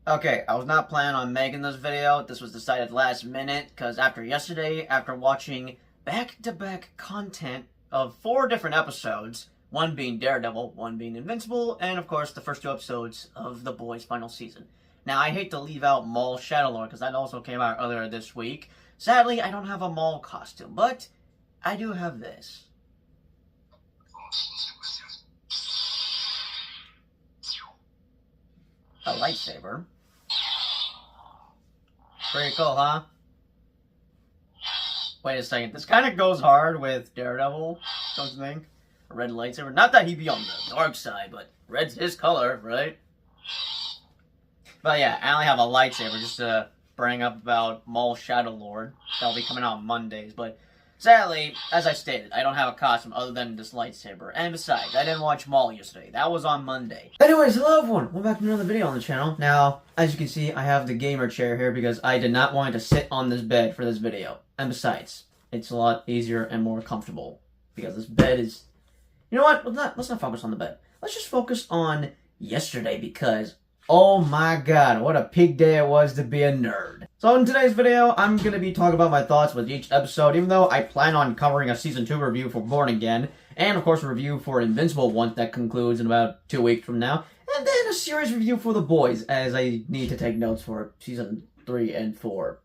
Okay, I was not planning on making this video. This was decided last minute because after yesterday, after watching back-to-back content of 4 different episodes, one being Daredevil, one being Invincible, and of course the first 2 episodes of The Boys' final season. Now, I hate to leave out Maul Shadowlord because that also came out earlier this week. Sadly, I don't have a Maul costume, but I do have this. A lightsaber. Pretty cool, huh? Wait a second, this kind of goes hard with Daredevil, don't you think? A red lightsaber. Not that he'd be on the dark side, but red's his color, right? But yeah, I only have a lightsaber just to bring up about Maul Shadowlord. That'll be coming out on Mondays, but sadly, as I stated, I don't have a costume other than this lightsaber. And besides, I didn't watch Maul yesterday. That was on Monday. Anyways, hello everyone! Welcome back to another video on the channel. Now, as you can see, I have the gamer chair here because I did not want to sit on this bed for this video. And besides, it's a lot easier and more comfortable. Because this bed is... You know what? Let's not focus on the bed. Let's just focus on yesterday because... Oh my god, what a peak day it was to be a nerd. So in today's video, I'm going to be talking about my thoughts with each episode, even though I plan on covering a Season 2 review for Born Again, and of course a review for Invincible once that concludes in about 2 weeks from now, and then a series review for The Boys, as I need to take notes for Season 3 and 4.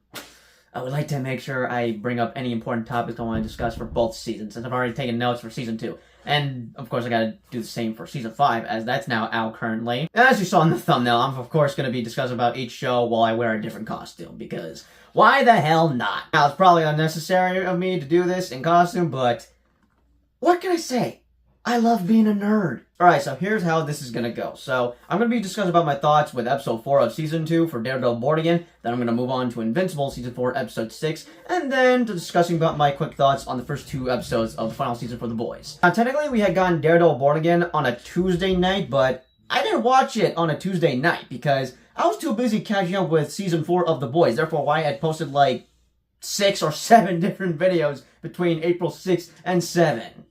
I would like to make sure I bring up any important topics I want to discuss for both seasons, since I've already taken notes for Season 2. And, of course, I gotta do the same for Season 5, as that's now out currently. And as you saw in the thumbnail, I'm, of course, gonna be discussing about each show while I wear a different costume, because why the hell not? Now, it's probably unnecessary of me to do this in costume, but what can I say? I love being a nerd. Alright, so here's how this is gonna go. So, I'm gonna be discussing about my thoughts with Episode 4 of Season 2 for Daredevil Born Again, then I'm gonna move on to Invincible Season 4 Episode 6, and then to discussing about my quick thoughts on the first 2 episodes of the final season for The Boys. Now, technically, we had gotten Daredevil Born Again on a Tuesday night, but I didn't watch it on a Tuesday night because I was too busy catching up with Season 4 of The Boys, therefore why I had posted like 6 or 7 different videos between April 6th and 7.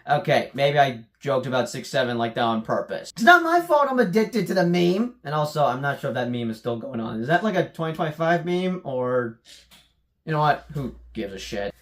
Okay, maybe I joked about 6-7 like that on purpose. It's not my fault I'm addicted to the meme. And also, I'm not sure if that meme is still going on. Is that like a 2025 meme? Or, you know what? Who gives a shit?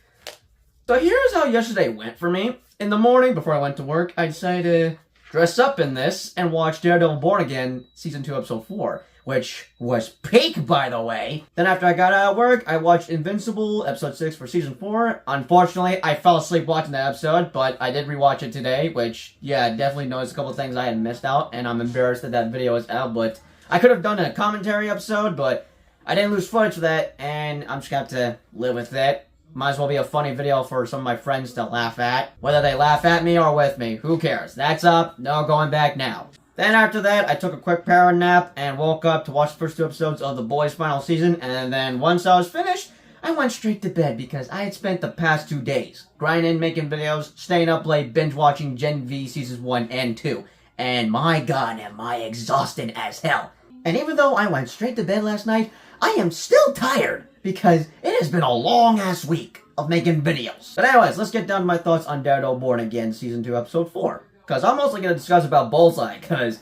So here's how yesterday went for me. In the morning, before I went to work, I decided to dress up in this and watch Daredevil Born Again Season 2 Episode 4. Which was peak, by the way. Then after I got out of work, I watched Invincible, Episode 6 for Season 4. Unfortunately, I fell asleep watching that episode, but I did rewatch it today, which, yeah, definitely noticed a couple things I had missed out, and I'm embarrassed that that video is out, but I could have done a commentary episode, but I didn't lose footage for that, and I'm just gonna have to live with it. Might as well be a funny video for some of my friends to laugh at. Whether they laugh at me or with me, who cares? That's up, no going back now. Then after that, I took a quick power nap and woke up to watch the first 2 episodes of The Boys' final season, and then once I was finished, I went straight to bed because I had spent the past 2 days grinding, making videos, staying up late, binge-watching Gen V Seasons 1 and 2. And my god, am I exhausted as hell. And even though I went straight to bed last night, I am still tired because it has been a long-ass week of making videos. But anyways, let's get down to my thoughts on Daredevil Born Again Season 2 Episode 4. Because I'm mostly going to discuss about Bullseye, because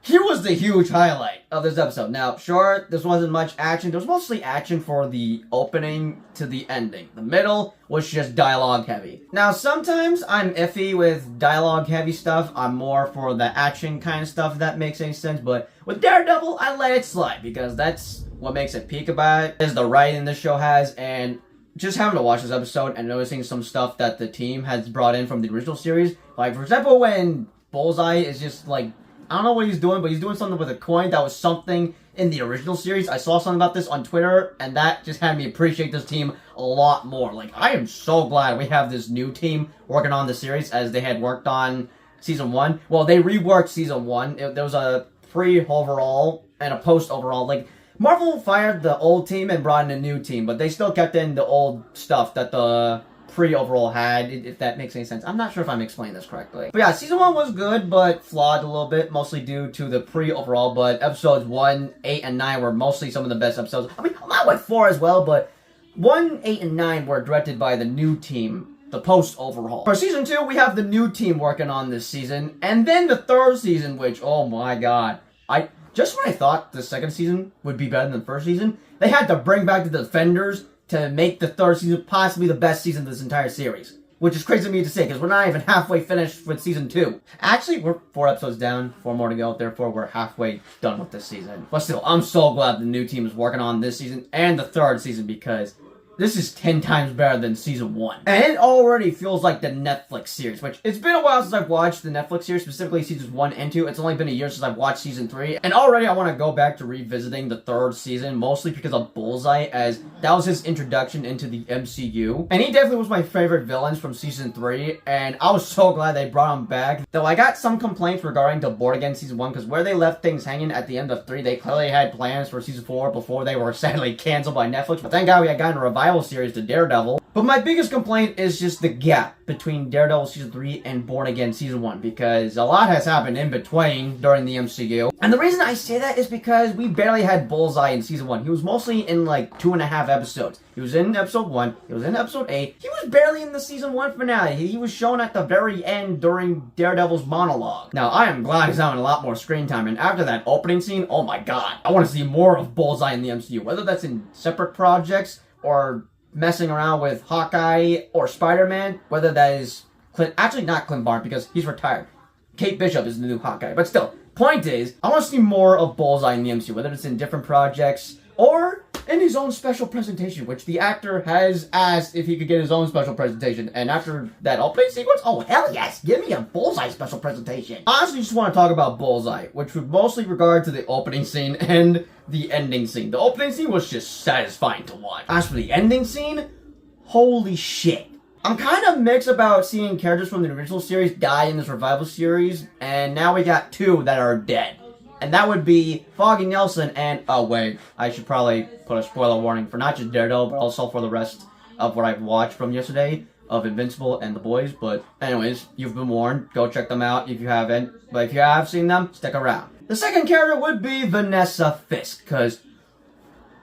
he was the huge highlight of this episode. Now, sure, this wasn't much action. There was mostly action for the opening to the ending. The middle was just dialogue heavy. Now, sometimes I'm iffy with dialogue heavy stuff. I'm more for the action kind of stuff, if that makes any sense. But with Daredevil, I let it slide, because that's what makes it peak about it, is the writing this show has, and just having to watch this episode and noticing some stuff that the team has brought in from the original series. Like, for example, when Bullseye is just, like, I don't know what he's doing, but he's doing something with a coin that was something in the original series. I saw something about this on Twitter, and that just had me appreciate this team a lot more. Like, I am so glad we have this new team working on the series as they had worked on Season 1. Well, they reworked Season 1. There was a pre-overall and a post-overall. Like, Marvel fired the old team and brought in a new team, but they still kept in the old stuff that the pre-overall had, if that makes any sense. I'm not sure if I'm explaining this correctly. But yeah, Season 1 was good, but flawed a little bit, mostly due to the pre-overall, but Episodes 1, 8, and 9 were mostly some of the best episodes. I mean, I'm not with 4 as well, but 1, 8, and 9 were directed by the new team, the post-overhaul. For Season 2, we have the new team working on this season, and then the third season, which, oh my god, just when I thought the second season would be better than the first season, they had to bring back the Defenders to make the third season possibly the best season of this entire series. Which is crazy to me to say, because we're not even halfway finished with season 2. Actually, we're 4 episodes down, 4 more to go, therefore we're halfway done with this season. But still, I'm so glad the new team is working on this season and the third season, because this is 10 times better than season 1. And it already feels like the Netflix series, which it's been a while since I've watched the Netflix series, specifically seasons 1 and 2. It's only been a year since I've watched season 3. And already I want to go back to revisiting the third season, mostly because of Bullseye, as that was his introduction into the MCU. And he definitely was my favorite villains from season 3, and I was so glad they brought him back. Though I got some complaints regarding the Born Again season 1, because where they left things hanging at the end of 3, they clearly had plans for season 4 before they were sadly canceled by Netflix. But thank God we had gotten a revival series to Daredevil. But my biggest complaint is just the gap between Daredevil season 3 and Born Again season 1, because a lot has happened in between during the MCU. And the reason I say that is because we barely had Bullseye in season 1. He was mostly in like 2.5 episodes. He was in episode 1, he was in episode 8, he was barely in the season 1 finale. He was shown at the very end during Daredevil's monologue. Now, I am glad he's having a lot more screen time, and after that opening scene, oh my god, I want to see more of Bullseye in the MCU, whether that's in separate projects or messing around with Hawkeye or Spider-Man, whether that is actually not Clint Barton because he's retired. Kate Bishop is the new Hawkeye, but still, point is, I want to see more of Bullseye in the MCU, whether it's in different projects or in his own special presentation, which the actor has asked if he could get his own special presentation. And after that opening sequence, oh hell yes, give me a Bullseye special presentation. I honestly just want to talk about Bullseye, which would mostly regard to the opening scene and the ending scene. The opening scene was just satisfying to watch. As for the ending scene, holy shit. I'm kind of mixed about seeing characters from the original series die in this revival series, and now we got 2 that are dead. And that would be Foggy Nelson and, oh wait, I should probably put a spoiler warning for not just Daredevil, but also for the rest of what I've watched from yesterday of Invincible and The Boys. But anyways, you've been warned. Go check them out if you haven't. But if you have seen them, stick around. The second character would be Vanessa Fisk, because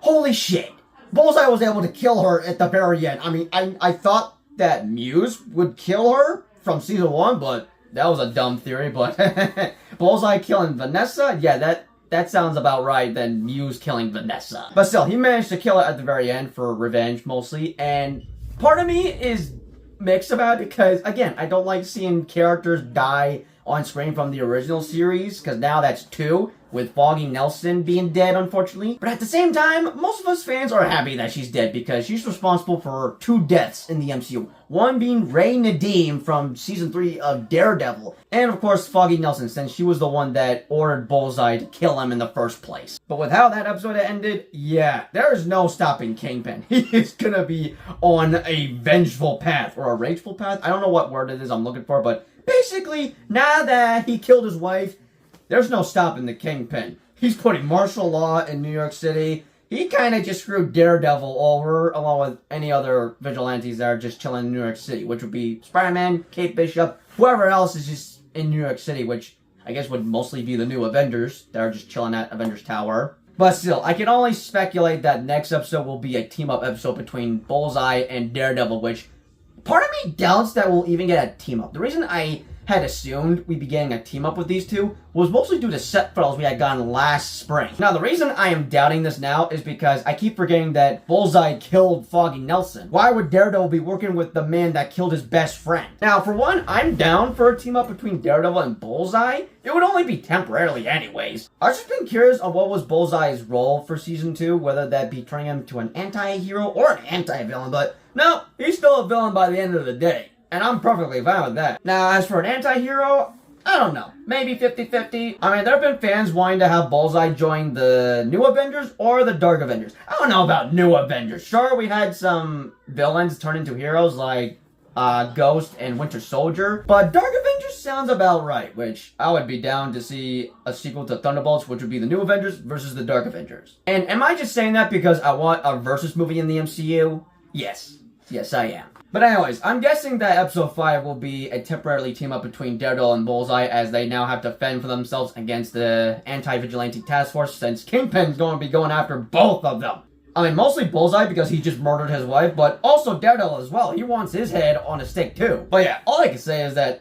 holy shit, Bullseye was able to kill her at the very end. I mean, I thought that Muse would kill her from season 1, but that was a dumb theory. But Bullseye killing Vanessa, yeah, that sounds about right than Muse killing Vanessa. But still, he managed to kill her at the very end for revenge mostly, and part of me is mixed about it because, again, I don't like seeing characters die on screen from the original series, because now that's 2, with Foggy Nelson being dead, unfortunately. But at the same time, most of us fans are happy that she's dead, because she's responsible for 2 deaths in the MCU. One being Ray Nadeem from season 3 of Daredevil, and of course Foggy Nelson, since she was the one that ordered Bullseye to kill him in the first place. But with how that episode ended, yeah, there is no stopping Kingpin. He is gonna be on a vengeful path, or a rageful path. I don't know what word it is I'm looking for, but basically, now that he killed his wife, there's no stopping the Kingpin. He's putting martial law in New York City. He kind of just screwed Daredevil over, along with any other vigilantes that are just chilling in New York City, which would be Spider-Man, Kate Bishop, whoever else is just in New York City, which I guess would mostly be the new Avengers that are just chilling at Avengers Tower. But still, I can only speculate that next episode will be a team-up episode between Bullseye and Daredevil, which part of me doubts that we'll even get a team-up. The reason I had assumed we'd be getting a team-up with these 2 was mostly due to set photos we had gotten last spring. Now, the reason I am doubting this now is because I keep forgetting that Bullseye killed Foggy Nelson. Why would Daredevil be working with the man that killed his best friend? Now, for one, I'm down for a team-up between Daredevil and Bullseye. It would only be temporarily anyways. I've just been curious on what was Bullseye's role for season 2, whether that be turning him to an anti-hero or an anti-villain, but no, he's still a villain by the end of the day. And I'm perfectly fine with that. Now, as for an anti-hero, I don't know. Maybe 50-50. I mean, there have been fans wanting to have Bullseye join the New Avengers or the Dark Avengers. I don't know about New Avengers. Sure, we had some villains turn into heroes like Ghost and Winter Soldier. But Dark Avengers sounds about right, which I would be down to see a sequel to Thunderbolts, which would be the New Avengers versus the Dark Avengers. And am I just saying that because I want a versus movie in the MCU? Yes. Yes, I am. But anyways, I'm guessing that episode 5 will be a temporarily team-up between Daredevil and Bullseye, as they now have to fend for themselves against the anti-vigilante task force, since Kingpin's going to be going after both of them. I mean, mostly Bullseye because he just murdered his wife, but also Daredevil as well. He wants his head on a stick too. But yeah, all I can say is that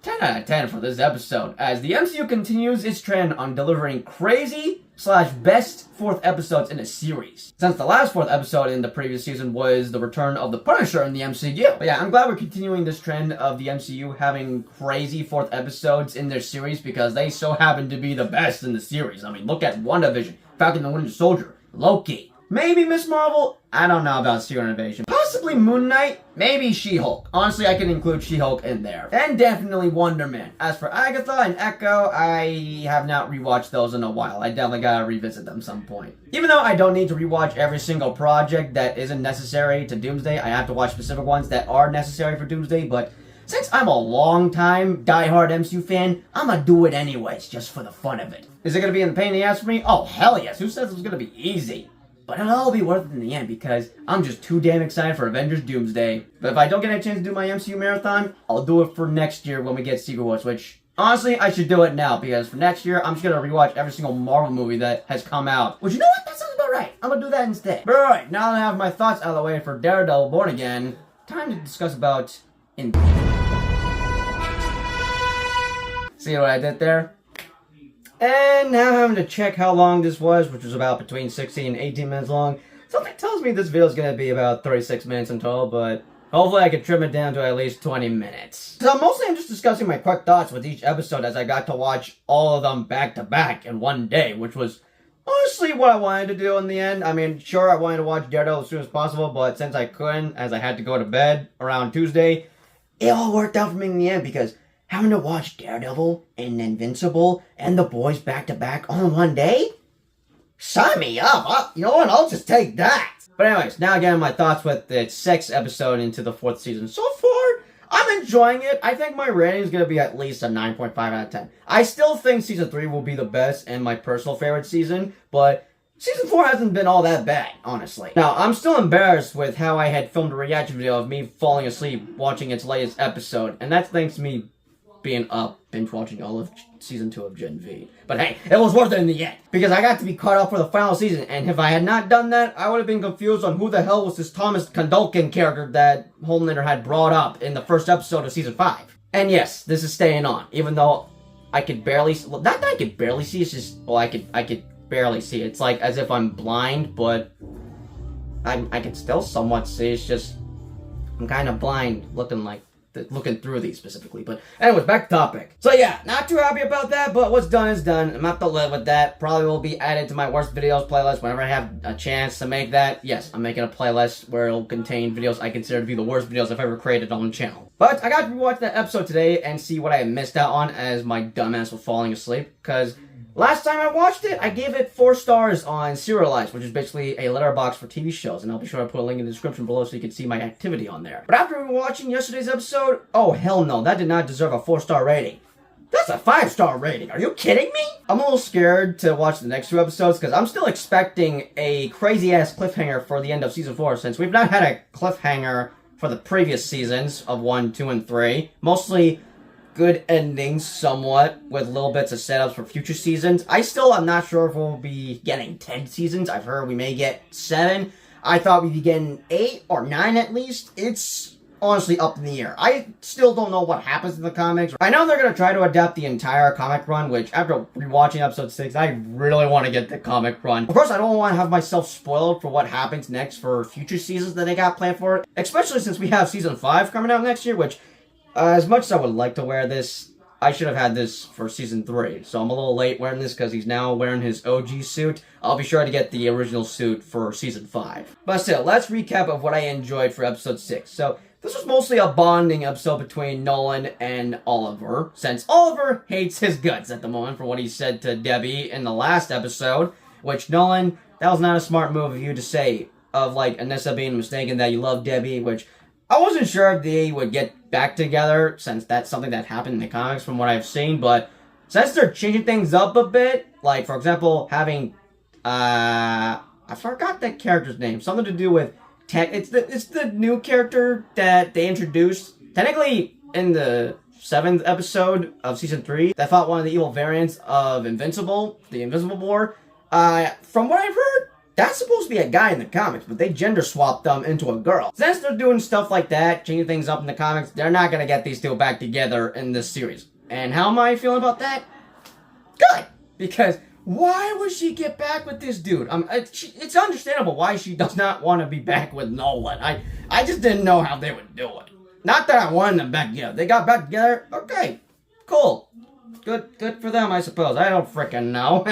10 out of 10 for this episode, as the MCU continues its trend on delivering crazy/best fourth episodes in a series. Since the last fourth episode in the previous season was the return of the Punisher in the MCU. But yeah, I'm glad we're continuing this trend of the MCU having crazy fourth episodes in their series, because they so happen to be the best in the series. I mean, look at WandaVision, Falcon and the Winter Soldier, Loki, maybe Miss Marvel, I don't know about Secret Invasion, possibly Moon Knight, maybe She-Hulk. Honestly, I can include She-Hulk in there. And definitely Wonder Man. As for Agatha and Echo, I have not rewatched those in a while. I definitely gotta revisit them some point. Even though I don't need to rewatch every single project that isn't necessary to Doomsday, I have to watch specific ones that are necessary for Doomsday, but since I'm a long-time die-hard MCU fan, I'm gonna do it anyways, just for the fun of it. Is it gonna be in the pain in the ass for me? Oh, hell yes. Who says it's gonna be easy? But it'll all be worth it in the end, because I'm just too damn excited for Avengers Doomsday. But if I don't get a chance to do my MCU marathon, I'll do it for next year when we get Secret Wars, which, honestly, I should do it now, because for next year, I'm just gonna rewatch every single Marvel movie that has come out. Which, you know what? That sounds about right. I'm gonna do that instead. But alright, now that I have my thoughts out of the way for Daredevil Born Again, time to discuss about Invincible. See what I did there? And now having to check how long this was, which was about between 16 and 18 minutes long. Something tells me this video is going to be about 36 minutes in total, but hopefully I can trim it down to at least 20 minutes. So mostly I'm just discussing my quick thoughts with each episode, as I got to watch all of them back to back in one day, which was honestly what I wanted to do in the end. I mean, sure, I wanted to watch Daredevil as soon as possible, but since I couldn't, as I had to go to bed around Tuesday, it all worked out for me in the end, because having to watch Daredevil and Invincible and The Boys back to back all in one day? Sign me up! You know what? I'll just take that! But anyways, now again, my thoughts with the 6th episode into the 4th season. So far, I'm enjoying it. I think my rating is going to be at least a 9.5 out of 10. I still think Season 3 will be the best and my personal favorite season, but Season 4 hasn't been all that bad, honestly. Now, I'm still embarrassed with how I had filmed a reaction video of me falling asleep watching its latest episode, and that's thanks to me being up, binge watching all of Season 2 of Gen V. But hey, it was worth it in the end, because I got to be caught up for the final season, and if I had not done that, I would have been confused on who the hell was this Thomas Kondolkin character that Homelander had brought up in the first episode of Season 5. And yes, this is staying on, even though I could barely, well, not that I could barely see, it's just, well, I could barely see. It's like as if I'm blind, but I can still somewhat see. It's just, I'm kind of blind looking through these specifically. But anyways, back to topic. So yeah, not too happy about that, but what's done is done. I'm gonna have to live with that. Probably will be added to my worst videos playlist whenever I have a chance to make that. Yes, I'm making a playlist where it'll contain videos I consider to be the worst videos I've ever created on the channel. But I got to rewatch that episode today and see what I missed out on as my dumbass was falling asleep, because last time I watched it, I gave it 4 stars on Serialized, which is basically a letterbox for TV shows, and I'll be sure to put a link in the description below so you can see my activity on there. But after watching yesterday's episode, oh hell no, that did not deserve a 4-star rating. That's a 5-star rating. Are you kidding me? I'm a little scared to watch the next 2 episodes, because I'm still expecting a crazy-ass cliffhanger for the end of Season 4, since we've not had a cliffhanger for the previous seasons of 1, 2, and 3. Mostly good endings, somewhat, with little bits of setups for future seasons. I still am not sure if we'll be getting 10 seasons. I've heard we may get 7. I thought we'd be getting 8 or 9 at least. It's honestly up in the air. I still don't know what happens in the comics. I know they're going to try to adapt the entire comic run, which after rewatching episode 6, I really want to get the comic run. Of course, I don't want to have myself spoiled for what happens next for future seasons that they got planned for it, especially since we have Season 5 coming out next year, which as much as I would like to wear this, I should have had this for Season 3. So I'm a little late wearing this because he's now wearing his OG suit. I'll be sure to get the original suit for Season 5. But still, let's recap of what I enjoyed for Episode 6. So this was mostly a bonding episode between Nolan and Oliver, since Oliver hates his guts at the moment for what he said to Debbie in the last episode, which Nolan, that was not a smart move of you to say, of like Anissa being mistaken that you love Debbie, which I wasn't sure if they would get back together, since that's something that happened in the comics from what I've seen, but since they're changing things up a bit, like, for example, having, I forgot that character's name, something to do with it's the new character that they introduced, technically in the 7th episode of Season 3, that fought one of the evil variants of Invincible, the Invincible War. From what I've heard, that's supposed to be a guy in the comics, but they gender swapped them into a girl. Since they're doing stuff like that, changing things up in the comics, they're not gonna get these two back together in this series. And how am I feeling about that? Good! Because why would she get back with this dude? It's understandable why she does not want to be back with Nolan. I just didn't know how they would do it. Not that I wanted them back together. They got back together? Okay. Cool. Good for them, I suppose. I don't frickin' know.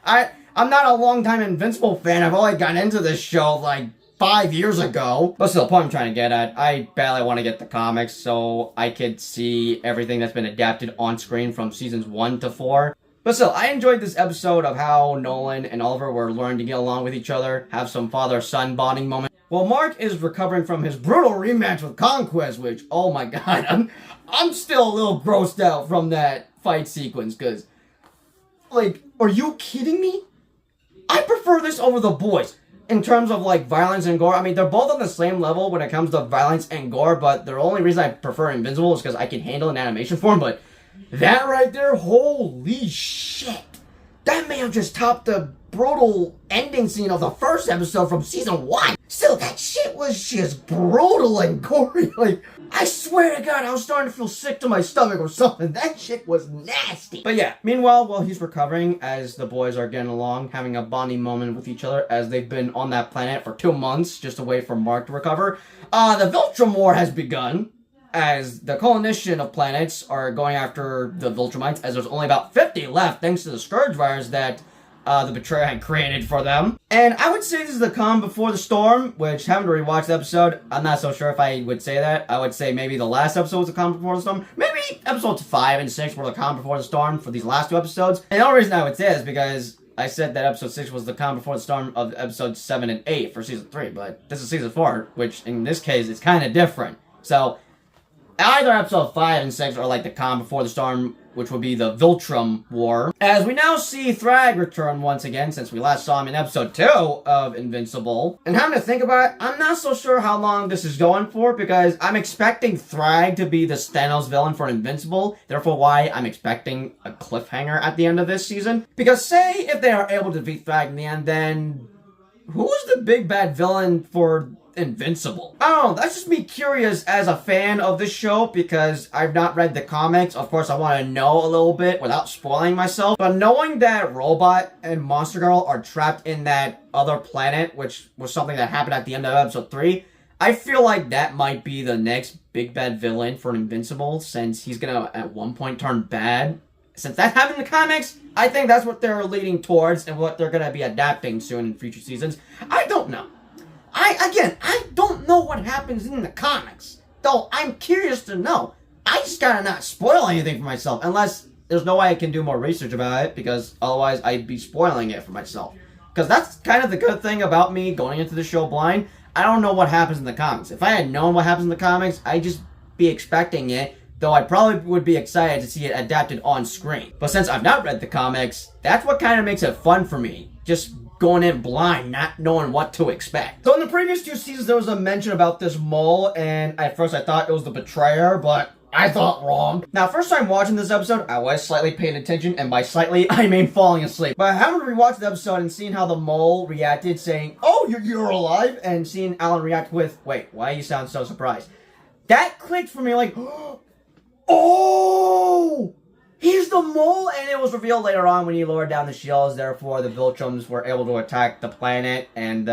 I'm not a long-time Invincible fan. I've only gotten into this show like 5 years ago. But still, the point I'm trying to get at, I badly want to get the comics so I could see everything that's been adapted on screen from seasons 1 to 4. But still, I enjoyed this episode of how Nolan and Oliver were learning to get along with each other, have some father-son bonding moment. While Mark is recovering from his brutal rematch with Conquest, which, oh my god, I'm still a little grossed out from that fight sequence, because, like, are you kidding me? I prefer this over The Boys in terms of, like, violence and gore. I mean, they're both on the same level when it comes to violence and gore, but the only reason I prefer Invincible is because I can handle an animation form, but that right there, holy shit. That may have just topped the brutal ending scene of the first episode from season 1. Still, that shit was just brutal and gory. Like, I swear to God, I was starting to feel sick to my stomach or something. That shit was nasty. But yeah, meanwhile, while he's recovering, as the boys are getting along, having a bonding moment with each other, as they've been on that planet for 2 months, just to wait for Mark to recover, the Viltrum War has begun, as the coalition of planets are going after the Viltrumites, as there's only about 50 left, thanks to the Scourge virus that the Betrayer had created for them. And I would say this is the calm before the storm, which, having to rewatch the episode, I'm not so sure if I would say that. I would say maybe the last episode was the calm before the storm. Maybe episodes 5 and 6 were the calm before the storm for these last 2 episodes. And the only reason I would say this is because I said that episode 6 was the calm before the storm of episodes 7 and 8 for season 3, but this is season 4, which in this case is kind of different. So either episode 5 and 6 are like the calm before the storm, which would be the Viltrum War. As we now see Thrag return once again, since we last saw him in episode 2 of Invincible. And having to think about it, I'm not so sure how long this is going for, because I'm expecting Thrag to be the Thanos villain for Invincible, therefore why I'm expecting a cliffhanger at the end of this season. Because say if they are able to defeat Thrag in the end, then who's the big bad villain for Invincible? I don't know, that's just me curious as a fan of this show, because I've not read the comics. Of course, I want to know a little bit without spoiling myself, but knowing that Robot and Monster Girl are trapped in that other planet, which was something that happened at the end of episode 3, I feel like that might be the next big bad villain for Invincible, since he's gonna at one point turn bad. Since that happened in the comics, I think that's what they're leading towards and what they're gonna be adapting soon in future seasons. I don't know. I don't know what happens in the comics, though I'm curious to know. I just gotta not spoil anything for myself, unless there's no way I can do more research about it, because otherwise I'd be spoiling it for myself. Because that's kind of the good thing about me going into the show blind. I don't know what happens in the comics. If I had known what happens in the comics, I'd just be expecting it, though I probably would be excited to see it adapted on screen. But since I've not read the comics, that's what kind of makes it fun for me. Just going in blind, not knowing what to expect. So in the previous 2 seasons, there was a mention about this mole, and at first I thought it was the Betrayer, but I thought wrong. Now, first time watching this episode, I was slightly paying attention, and by slightly, I mean falling asleep. But having rewatched the episode and seeing how the mole reacted, saying, "Oh, you're alive," and seeing Alan react with, "Wait, why you sound so surprised?" That clicked for me like, oh! He's the mole, and it was revealed later on when he lowered down the shields, therefore the Viltrums were able to attack the planet, and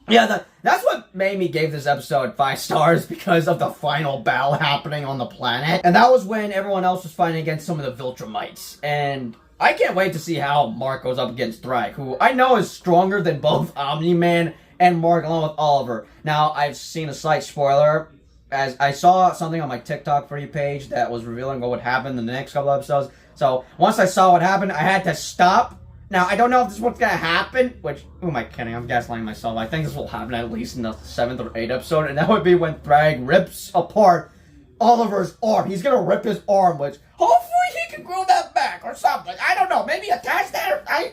yeah, that's what made me give this episode 5 stars, because of the final battle happening on the planet. And that was when everyone else was fighting against some of the Viltrumites. And I can't wait to see how Mark goes up against Thrag, who I know is stronger than both Omni-Man and Mark, along with Oliver. Now, I've seen a slight spoiler, as I saw something on my TikTok for you page that was revealing what would happen in the next couple episodes. So, once I saw what happened, I had to stop. Now, I don't know if this is what's gonna happen, which, who am I kidding? I'm gaslighting myself. I think this will happen at least in the 7th or 8th episode, and that would be when Thrag rips apart Oliver's arm. He's gonna rip his arm, which hopefully he can grow that back or something. I don't know, maybe attach that. I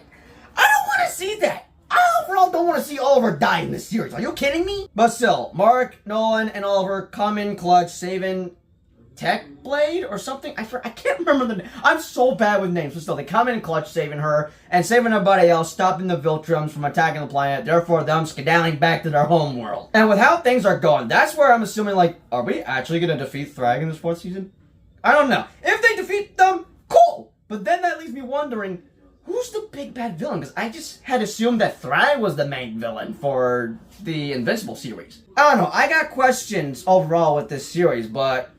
don't want to see that. I overall don't want to see Oliver die in this series. Are you kidding me? But still, Mark, Nolan, and Oliver come in clutch, saving Tech Blade or something. I can't remember the name. I'm so bad with names, but still, they come in clutch, saving her and saving everybody else, stopping the Viltrums from attacking the planet. Therefore, them skedaddling back to their home world. And with how things are going, that's where I'm assuming, like, are we actually gonna defeat Thrag in this 4th season? I don't know. If they defeat them, cool. But then that leaves me wondering, who's the big bad villain? Because I just had assumed that Thrag was the main villain for the Invincible series. I don't know. I got questions overall with this series, but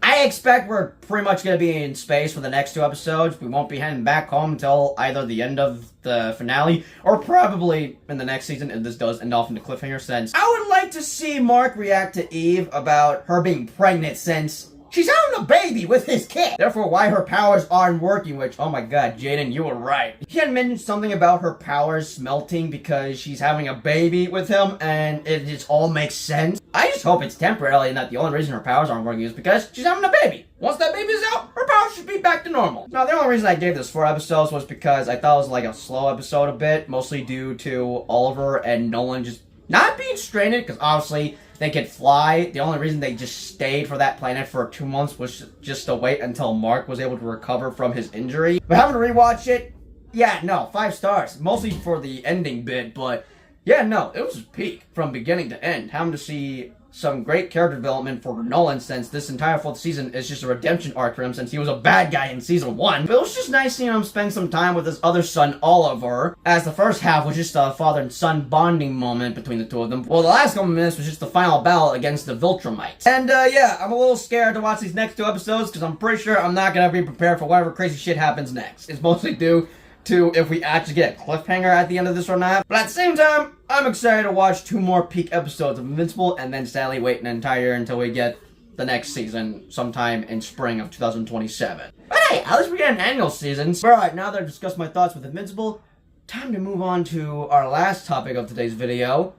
I expect we're pretty much going to be in space for the next 2 episodes. We won't be heading back home until either the end of the finale or probably in the next season if this does end off in the cliffhanger sense. I would like to see Mark react to Eve about her being pregnant since she's having a baby with his kid. Therefore, why her powers aren't working, which, oh my god, Jaden, you were right. He had mentioned something about her powers smelting because she's having a baby with him, and it just all makes sense. I just hope it's temporary and that the only reason her powers aren't working is because she's having a baby. Once that baby's out, her powers should be back to normal. Now, the only reason I gave this 4 episodes was because I thought it was like a slow episode a bit, mostly due to Oliver and Nolan just not being stranded, because obviously they could fly. The only reason they just stayed for that planet for 2 months was just to wait until Mark was able to recover from his injury. But having to rewatch it, yeah, no, 5 stars. Mostly for the ending bit, but yeah, no, it was peak from beginning to end. Having to see some great character development for Nolan, since this entire 4th season is just a redemption arc for him since he was a bad guy in season 1. But it was just nice seeing him spend some time with his other son, Oliver, as the first half was just a father and son bonding moment between the 2 of them. Well, the last couple minutes was just the final battle against the Viltrumites. And yeah, I'm a little scared to watch these next 2 episodes because I'm pretty sure I'm not going to be prepared for whatever crazy shit happens next. It's mostly due to if we actually get a cliffhanger at the end of this or not. But at the same time, I'm excited to watch 2 more peak episodes of Invincible and then sadly wait an entire year until we get the next season sometime in spring of 2027. But hey, at least we get an annual season. Alright, now that I've discussed my thoughts with Invincible, time to move on to our last topic of today's video.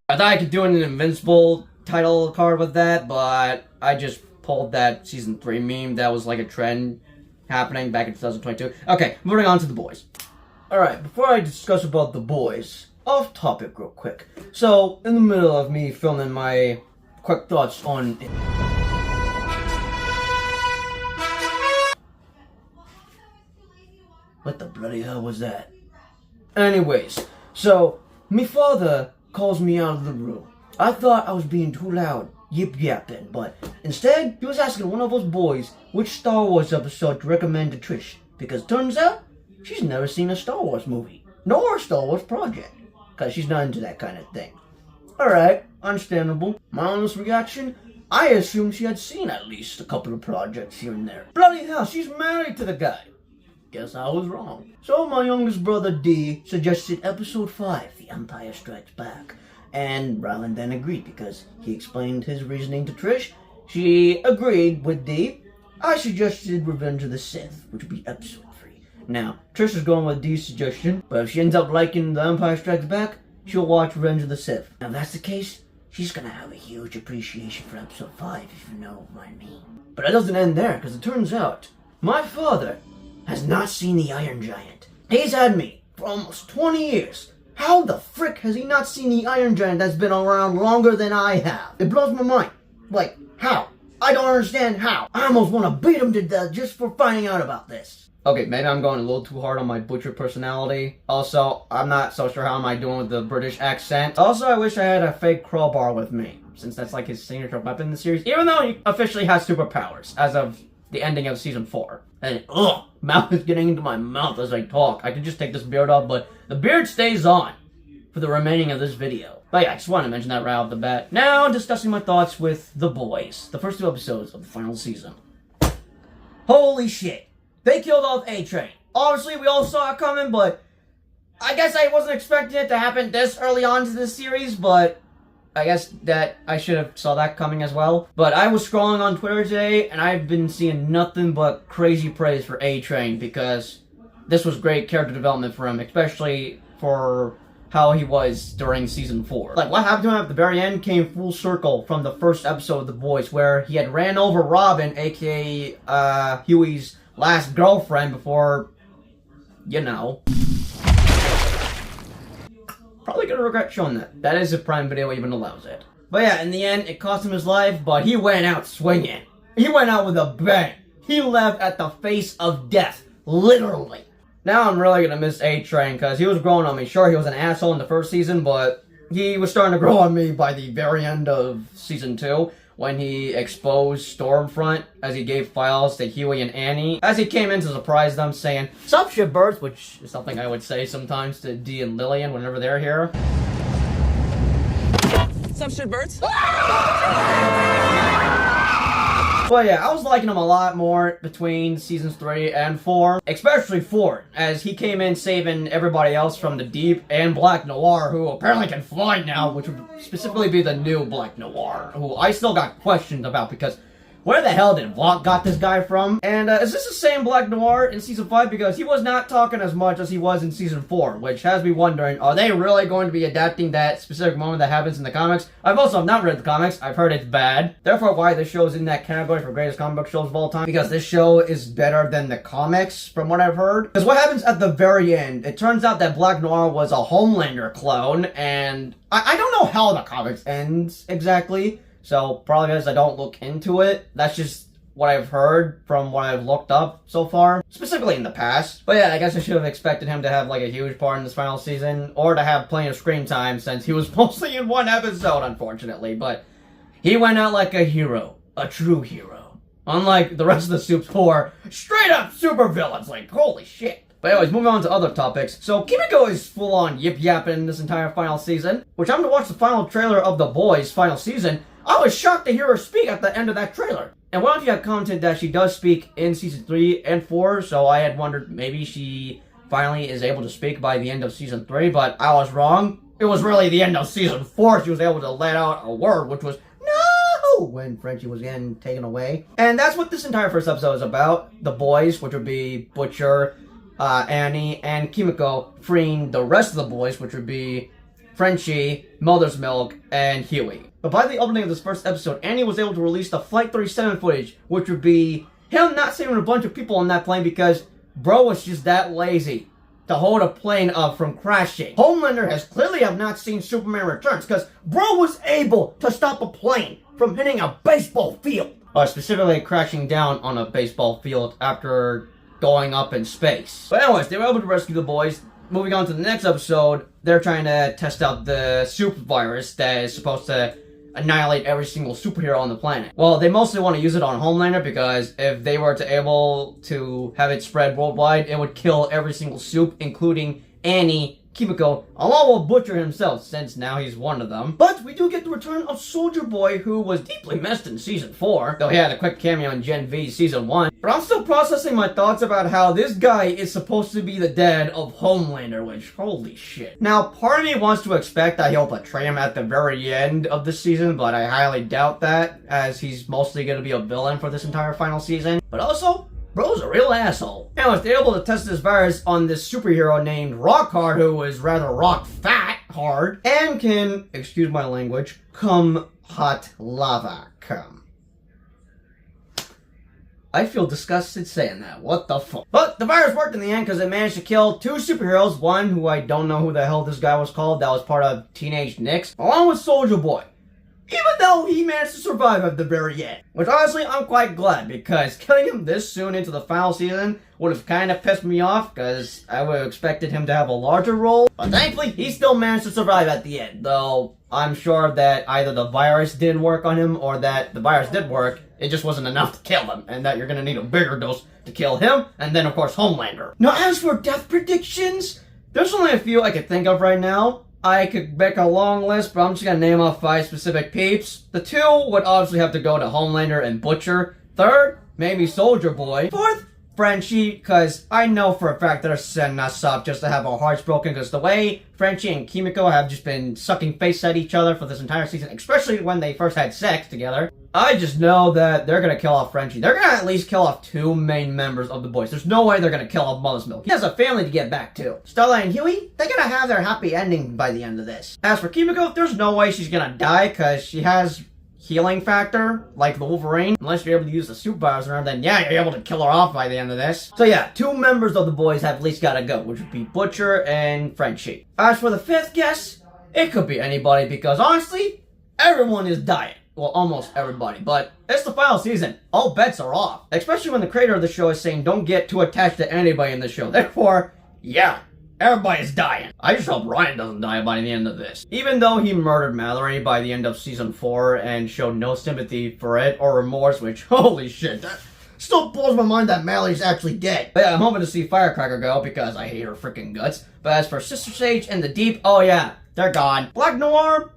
I thought I could do an Invincible title card with that, but I just pulled that season 3 meme that was like a trend happening back in 2022. Okay, moving on to the boys. Alright, before I discuss about the boys, off topic real quick. So, in the middle of me filming my quick thoughts on... What the bloody hell was that? Anyways, so, me father calls me out of the room. I thought I was being too loud, yip-yapping, but instead, he was asking one of us boys which Star Wars episode to recommend to Trish, because turns out, she's never seen a Star Wars movie, nor a Star Wars project, because she's not into that kind of thing. Alright, understandable. My honest reaction, I assumed she had seen at least a couple of projects here and there. Bloody hell, she's married to the guy. Guess I was wrong. So my youngest brother D suggested episode 5, The Empire Strikes Back. And Rylan then agreed because he explained his reasoning to Trish. She agreed with D. I suggested Revenge of the Sith, which would be episode 3. Now, Trish is going with D's suggestion, but if she ends up liking The Empire Strikes Back, she'll watch Revenge of the Sith. Now if that's the case, she's gonna have a huge appreciation for episode 5, if you know what I mean. But it doesn't end there, because it turns out, my father has not seen the Iron Giant. He's had me for almost 20 years. How the frick has he not seen the Iron Giant that's been around longer than I have? It blows my mind. Like, how? I don't understand how. I almost want to beat him to death just for finding out about this. Okay, maybe I'm going a little too hard on my butcher personality. Also, I'm not so sure how am I doing with the British accent. Also, I wish I had a fake crowbar with me, since that's like his signature weapon in the series, even though he officially has superpowers as of the ending of season 4. And mouth is getting into my mouth as I talk. I could just take this beard off, but the beard stays on for the remaining of this video. But yeah, I just wanted to mention that right off the bat. Now, discussing my thoughts with the boys. The first 2 episodes of the final season. Holy shit. They killed off A-Train. Obviously, we all saw it coming, but I guess I wasn't expecting it to happen this early on to this series, but I guess that I should have saw that coming as well. But I was scrolling on Twitter today, and I've been seeing nothing but crazy praise for A-Train, because this was great character development for him, especially for how he was during season 4. Like, what happened to him at the very end came full circle from the first episode of The Boys, where he had ran over Robin, aka Huey's last girlfriend, before you know. Probably gonna regret showing that. That is if Prime Video even allows it. But yeah, in the end, it cost him his life, but he went out swinging. He went out with a bang. He left at the face of death. Literally. Now I'm really gonna miss A-Train, because he was growing on me. Sure, he was an asshole in the first season, but he was starting to grow on me by the very end of season 2, when he exposed Stormfront as he gave files to Huey and Annie, as he came in to surprise them, saying, "Sup, shitbirds," which is something I would say sometimes to Dee and Lillian whenever they're here. Sup, shitbirds? But yeah, I was liking him a lot more between seasons 3 and 4, especially 4, as he came in saving everybody else from the Deep and Black Noir, who apparently can fly now, which would specifically be the new Black Noir, who I still got questions about, because where the hell did Vought got this guy from? And is this the same Black Noir in season 5? Because he was not talking as much as he was in season 4, which has me wondering, are they really going to be adapting that specific moment that happens in the comics? I've also not read the comics. I've heard it's bad. Therefore, why this show is in that category for greatest comic book shows of all time? Because this show is better than the comics, from what I've heard. Because what happens at the very end, it turns out that Black Noir was a Homelander clone, and I don't know how the comics ends exactly. So, probably because I don't look into it. That's just what I've heard from what I've looked up so far. Specifically in the past. But yeah, I guess I should have expected him to have like a huge part in this final season. Or to have plenty of screen time since he was mostly in one episode, unfortunately. But he went out like a hero. A true hero. Unlike the rest of the Soups who are straight up super villains. Like, holy shit. But anyways, moving on to other topics. So, Kimiko is full-on yip-yapping this entire final season. Which I'm to watch the final trailer of The Boys' final season. I was shocked to hear her speak at the end of that trailer. And one of you had commented that she does speak in season 3 and 4, so I had wondered maybe she finally is able to speak by the end of season 3, but I was wrong. It was really the end of season 4 she was able to let out a word, which was no, when Frenchie was getting taken away. And that's what this entire first episode is about. The boys, which would be Butcher, Annie, and Kimiko, freeing the rest of the boys, which would be Frenchie, Mother's Milk, and Huey. But by the opening of this first episode, Annie was able to release the Flight 37 footage, which would be him not saving a bunch of people on that plane because bro was just that lazy to hold a plane up from crashing. Homelander has clearly have not seen Superman Returns because bro was able to stop a plane from hitting a baseball field. Or specifically crashing down on a baseball field after going up in space. But anyways, they were able to rescue the boys. Moving on to the next episode, they're trying to test out the soup virus that is supposed to annihilate every single superhero on the planet. Well, they mostly want to use it on Homelander because if they were to able to have it spread worldwide, it would kill every single soup, including Annie, Kimiko, along with Butcher himself, since now he's one of them. But we do get the return of Soldier Boy, who was deeply missed in Season 4, though he had a quick cameo in Gen V's Season 1. But I'm still processing my thoughts about how this guy is supposed to be the dad of Homelander, which, holy shit. Now, part of me wants to expect that he'll betray him at the very end of the season, but I highly doubt that, as he's mostly going to be a villain for this entire final season. But also, bro's a real asshole. Anyways, they're able to test this virus on this superhero named Rockhard, who is rather rock fat hard, and can, excuse my language, come hot lava come. I feel disgusted saying that. What the fuck? But the virus worked in the end because it managed to kill 2 superheroes. One who I don't know who the hell this guy was called. That was part of Teenage Knicks. Along with Soldier Boy. Even though he managed to survive at the very end. Which honestly, I'm quite glad, because killing him this soon into the final season would have kind of pissed me off, because I would have expected him to have a larger role. But thankfully, he still managed to survive at the end, though I'm sure that either the virus didn't work on him, or that the virus did work, it just wasn't enough to kill him, and that you're gonna need a bigger dose to kill him, and then of course Homelander. Now as for death predictions, there's only a few I could think of right now. I could make a long list, but I'm just gonna name off 5 specific peeps. The 2 would obviously have to go to Homelander and Butcher. 3rd, maybe Soldier Boy. 4th, Frenchie, because I know for a fact they're setting us up just to have our hearts broken, because the way Frenchie and Kimiko have just been sucking face at each other for this entire season, especially when they first had sex together, I just know that they're gonna kill off Frenchie. They're gonna at least kill off 2 main members of the boys. There's no way they're gonna kill off Mother's Milk. He has a family to get back to. Stella and Huey, they're gonna have their happy ending by the end of this. As for Kimiko, there's no way she's gonna die, because she has healing factor, like the Wolverine. Unless you're able to use the superpowers on her, then yeah, you're able to kill her off by the end of this. So yeah, 2 members of the boys have at least gotta go, which would be Butcher and Frenchie. As for the 5th guess, it could be anybody because honestly, everyone is dying. Well, almost everybody, but it's the final season. All bets are off. Especially when the creator of the show is saying don't get too attached to anybody in the show. Therefore, yeah, everybody's dying. I just hope Ryan doesn't die by the end of this. Even though he murdered Mallory by the end of season 4 and showed no sympathy for it or remorse, which, holy shit, that still blows my mind that Mallory's actually dead. But yeah, I'm hoping to see Firecracker go because I hate her freaking guts. But as for Sister Sage and the Deep, oh yeah, they're gone. Black Noir,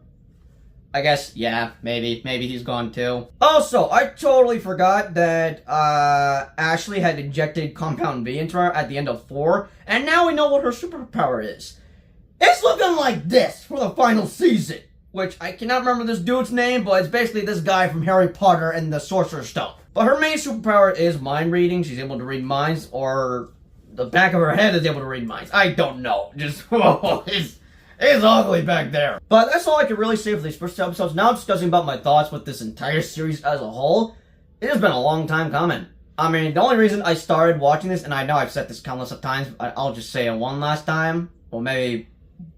I guess, yeah, maybe he's gone too. Also, I totally forgot that Ashley had injected Compound V into her at the end of 4, and now we know what her superpower is. It's looking like this for the final season, which I cannot remember this dude's name, but it's basically this guy from Harry Potter and the Sorcerer's Stone. But her main superpower is mind reading. She's able to read minds, or the back of her head is able to read minds. I don't know. Just, whoa, it's ugly back there. But that's all I can really say for these first 2 episodes. Now discussing about my thoughts with this entire series as a whole. It has been a long time coming. I mean, the only reason I started watching this, and I know I've said this countless of times, I'll just say it one last time, or maybe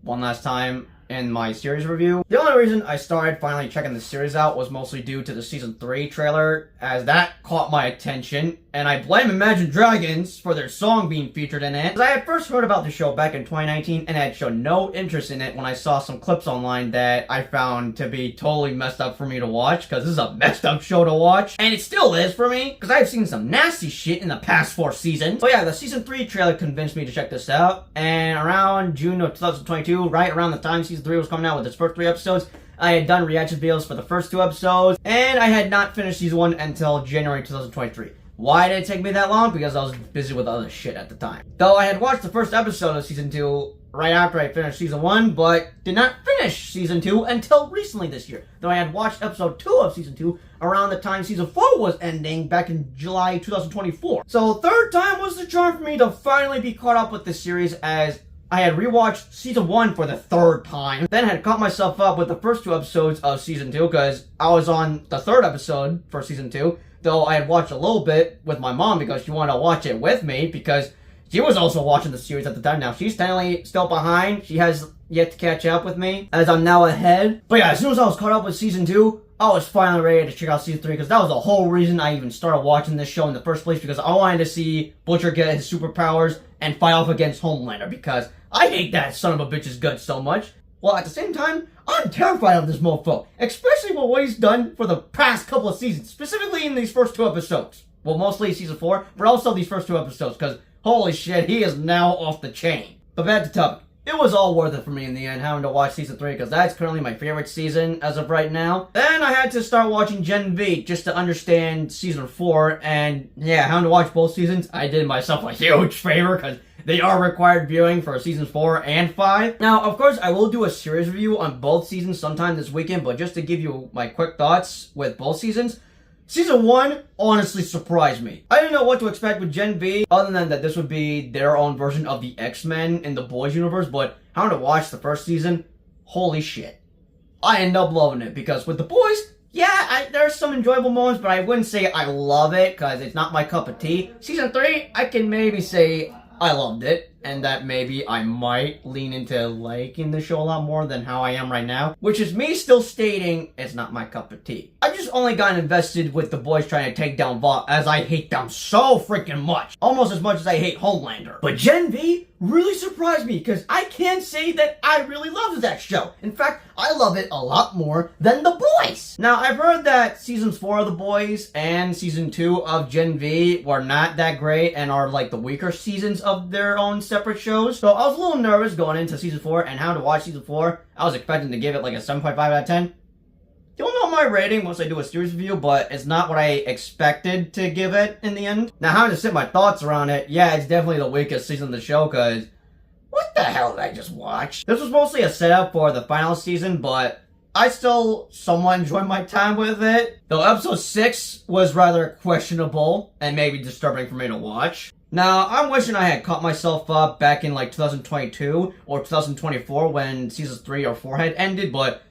one last time in my series review. The only reason I started finally checking the series out was mostly due to the season 3 trailer, as that caught my attention, and I blame Imagine Dragons for their song being featured in it. Because I had first heard about the show back in 2019, and I had shown no interest in it when I saw some clips online that I found to be totally messed up for me to watch, because this is a messed up show to watch. And it still is for me, because I've seen some nasty shit in the past 4 seasons. So yeah, the season 3 trailer convinced me to check this out, and around June of 2022, right around the time season 3 was coming out with its first 3 episodes, I had done reaction videos for the first 2 episodes, and I had not finished season 1 until January 2023. Why did it take me that long? Because I was busy with other shit at the time. Though I had watched the first episode of season 2 right after I finished season 1, but did not finish season 2 until recently this year. Though I had watched episode 2 of season 2 around the time season 4 was ending back in July 2024. So 3rd time was the charm for me to finally be caught up with this series, as I had rewatched season 1 for the 3rd time, then had caught myself up with the first 2 episodes of season 2, because I was on the 3rd episode for season 2, though I had watched a little bit with my mom because she wanted to watch it with me, because she was also watching the series at the time. Now, she's technically still behind. She has yet to catch up with me, as I'm now ahead. But yeah, as soon as I was caught up with season 2, I was finally ready to check out season 3, because that was the whole reason I even started watching this show in the first place, because I wanted to see Butcher get his superpowers and fight off against Homelander, because I hate that son of a bitch's guts so much. Well, at the same time, I'm terrified of this mofo, especially with what he's done for the past couple of seasons, specifically in these first 2 episodes. Well, mostly season 4, but also these first 2 episodes, because holy shit, he is now off the chain. But back to topic. It was all worth it for me in the end, having to watch season 3, because that's currently my favorite season as of right now. Then I had to start watching Gen V just to understand season 4, and yeah, having to watch both seasons, I did myself a huge favor, because they are required viewing for seasons 4 and 5. Now, of course, I will do a series review on both seasons sometime this weekend, but just to give you my quick thoughts with both seasons, season 1 honestly surprised me. I didn't know what to expect with Gen V, other than that this would be their own version of the X-Men in the Boys universe, but having to watch the first season, holy shit. I ended up loving it, because with the Boys, yeah, there's some enjoyable moments, but I wouldn't say I love it, because it's not my cup of tea. Season 3, I can maybe say I loved it, and that maybe I might lean into liking the show a lot more than how I am right now, which is me still stating it's not my cup of tea. I just only got invested with the Boys trying to take down Vought, as I hate them so freaking much. Almost as much as I hate Homelander. But Gen V really surprised me, because I can't say that I really loved that show. In fact, I love it a lot more than The Boys. Now, I've heard that seasons 4 of The Boys and season 2 of Gen V were not that great and are like the weaker seasons of their own separate shows. So I was a little nervous going into season 4 and how to watch season 4. I was expecting to give it like a 7.5 out of 10. You'll know my rating once I do a series review, but it's not what I expected to give it in the end. Now, having to sit my thoughts around it, yeah, it's definitely the weakest season of the show, because what the hell did I just watch? This was mostly a setup for the final season, but I still somewhat enjoyed my time with it. Though episode 6 was rather questionable and maybe disturbing for me to watch. Now, I'm wishing I had caught myself up back in like 2022 or 2024 when seasons 3 or 4 had ended, but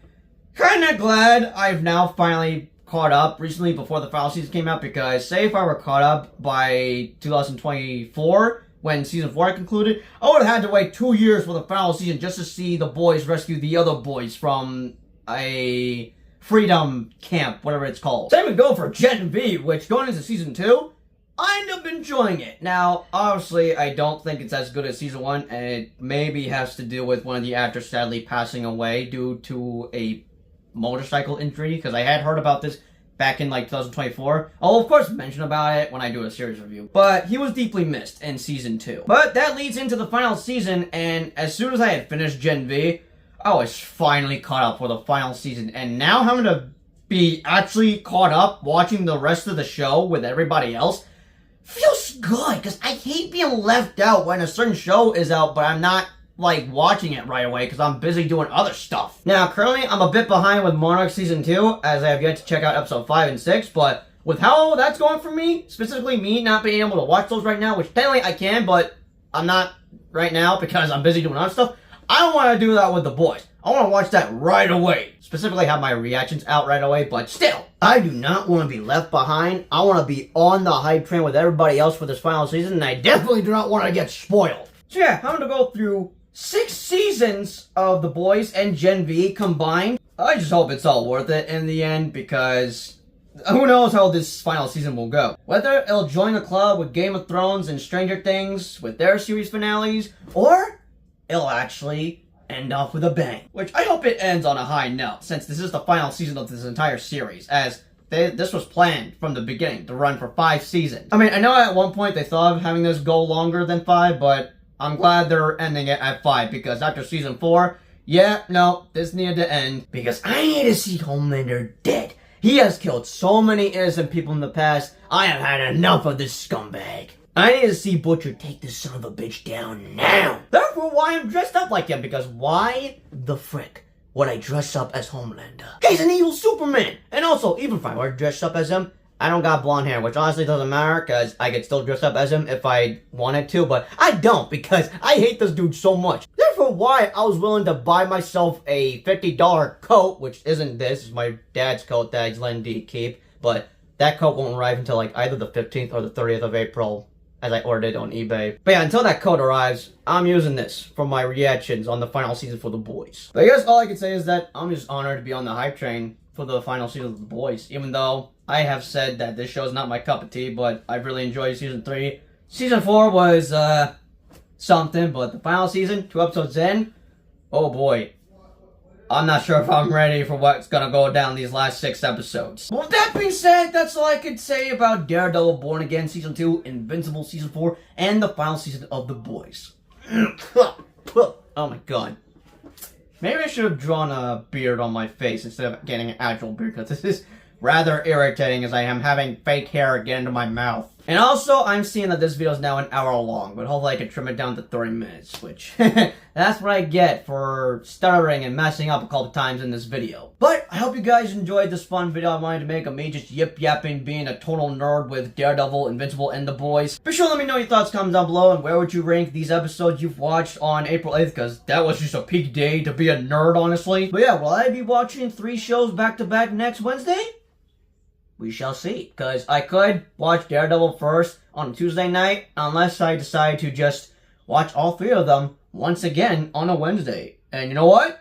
Kinda glad I've now finally caught up recently before the final season came out, because say if I were caught up by 2024, when season 4 concluded, I would have had to wait 2 years for the final season just to see the boys rescue the other boys from a freedom camp, whatever it's called. Same would go for Gen V, which going into season 2, I end up enjoying it. Now, obviously, I don't think it's as good as season 1, and it maybe has to do with one of the actors sadly passing away due to a motorcycle injury, because I had heard about this back in like 2024. I'll of course mention about it when I do a series review. But he was deeply missed in season 2. But that leads into the final season, and as soon as I had finished Gen V, I was finally caught up for the final season. And now having to be actually caught up watching the rest of the show with everybody else feels good, because I hate being left out when a certain show is out, but I'm not like watching it right away because I'm busy doing other stuff. Now, currently, I'm a bit behind with Monarch Season 2, as I have yet to check out episode 5 and 6, but with how that's going for me, specifically me not being able to watch those right now, which technically I can, but I'm not right now because I'm busy doing other stuff, I don't want to do that with the boys. I want to watch that right away. Specifically have my reactions out right away, but still, I do not want to be left behind. I want to be on the hype train with everybody else for this final season, and I definitely do not want to get spoiled. So yeah, I'm going to go through 6 seasons of The Boys and Gen V combined. I just hope it's all worth it in the end, because who knows how this final season will go. Whether it'll join the club with Game of Thrones and Stranger Things with their series finales, or it'll actually end off with a bang. Which I hope it ends on a high note, since this is the final season of this entire series, as this was planned from the beginning to run for 5 seasons. I mean, I know at one point they thought of having this go longer than 5, but I'm glad they're ending it at 5, because after season 4, yeah, no, this needed to end, because I need to see Homelander dead. He has killed so many innocent people in the past. I have had enough of this scumbag. I need to see Butcher take this son of a bitch down now. Therefore, why I'm dressed up like him, because why the frick would I dress up as Homelander? He's an evil Superman! And also, even if I were dressed up as him, I don't got blonde hair, which honestly doesn't matter, because I could still dress up as him if I wanted to, but I don't, because I hate this dude so much. Therefore, why I was willing to buy myself a $50 coat, which isn't this, it's my dad's coat that he's letting D keep, but that coat won't arrive until like either the 15th or the 30th of April, as I ordered it on eBay. But yeah, until that coat arrives, I'm using this for my reactions on the final season for The Boys. But I guess all I can say is that I'm just honored to be on the hype train for the final season of The Boys, even though I have said that this show is not my cup of tea, but I've really enjoyed season 3. Season 4 was, something, but the final season, 2 episodes in, oh boy. I'm not sure if I'm ready for what's gonna go down these last 6 episodes. Well, with that being said, that's all I could say about Daredevil Born Again Season 2, Invincible Season 4, and the final season of The Boys. Oh my god. Maybe I should have drawn a beard on my face instead of getting an actual beard, because this is rather irritating as I am having fake hair get into my mouth. And also, I'm seeing that this video is now an hour long, but hopefully I can trim it down to 30 minutes, which that's what I get for stuttering and messing up a couple times in this video. But I hope you guys enjoyed this fun video I wanted to make of me just yip-yapping, being a total nerd with Daredevil, Invincible, and The Boys. Be sure to let me know your thoughts, comments down below, and where would you rank these episodes you've watched on April 8th, because that was just a peak day to be a nerd, honestly. But yeah, will I be watching 3 shows back-to-back next Wednesday? We shall see, because I could watch Daredevil first on Tuesday night, unless I decide to just watch all 3 of them once again on a Wednesday. And you know what?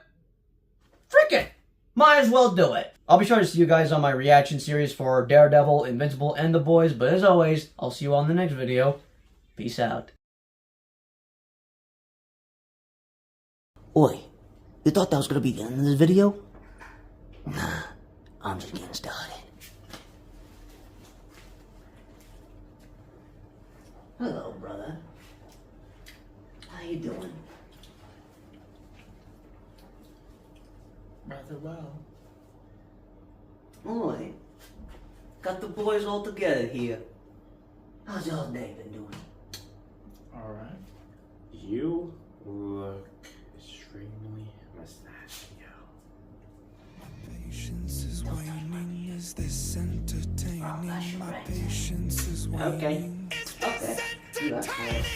Freaking! Might as well do it. I'll be sure to see you guys on my reaction series for Daredevil, Invincible, and The Boys, but as always, I'll see you all in the next video. Peace out. Oi, you thought that was gonna be the end of this video? Nah, I'm just getting started. Hello, brother. How you doing? Rather well. Oi, got the boys all together here. How's y'all's day been doing? Alright. You look extremely mustachio. Patience is waning. Is this entertaining? My right. patience is waning. Okay. Okay. You got it.